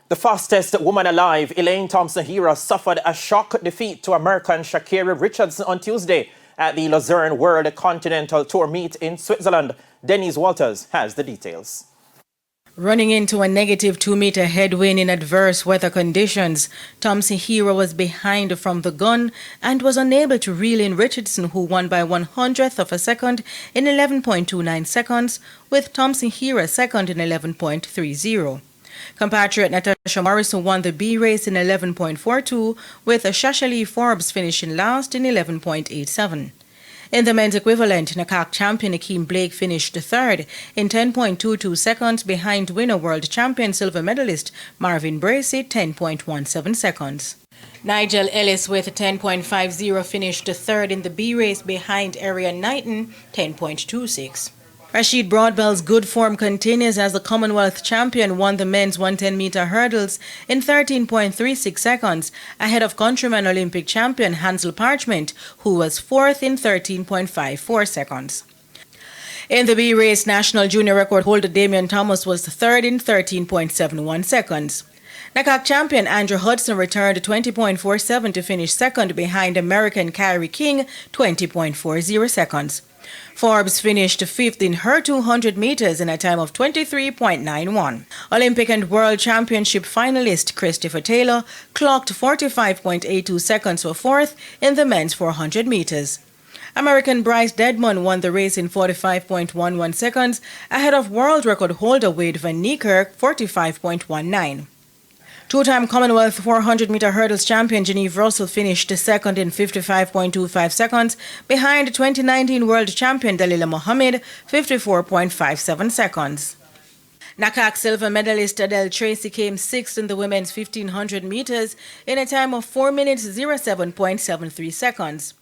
The fastest woman alive, Elaine Thompson-Herah, suffered a shock defeat to American Sha'Carri Richardson on Tuesday at the Luzern World Continental Tour meet in Switzerland. Denise Walters has the details. Running into a negative 2-meter headwind in adverse weather conditions, Thompson-Herah was behind from the gun and was unable to reel in Richardson, who won by 100th of a second in 11.29 seconds, with Thompson-Herah second in 11.30. Compatriot Natasha Morrison won the B race in 11.42, with Shashali Forbes finishing last in 11.87. In the men's equivalent, NACAC champion Akeem Blake finished third in 10.22 seconds behind winner world champion silver medalist Marvin Bracey 10.17 seconds. Nigel Ellis with 10.50 finished third in the B race behind Arian Knighton 10.26. Rashid Broadbell's good form continues as the Commonwealth champion won the men's 110-meter hurdles in 13.36 seconds, ahead of countryman Olympic champion Hansel Parchment, who was fourth in 13.54 seconds. In the B race, national junior record holder Damian Thomas was third in 13.71 seconds. NACAC champion Andrew Hudson returned 20.47 to finish second behind American Kyrie King 20.40 seconds. Forbes finished fifth in her 200 meters in a time of 23.91. Olympic and World Championship finalist Christopher Taylor clocked 45.82 seconds for fourth in the men's 400 meters. American Bryce Dedmon won the race in 45.11 seconds, ahead of world record holder Wade Van Niekerk 45.19. Two-time Commonwealth 400-meter hurdles champion Geneve Russell finished second in 55.25 seconds, behind 2019 world champion Dalila Mohammed 54.57 seconds. NACAC silver medalist Adele Tracy came sixth in the women's 1500 meters in a time of 4 minutes 07.73 seconds.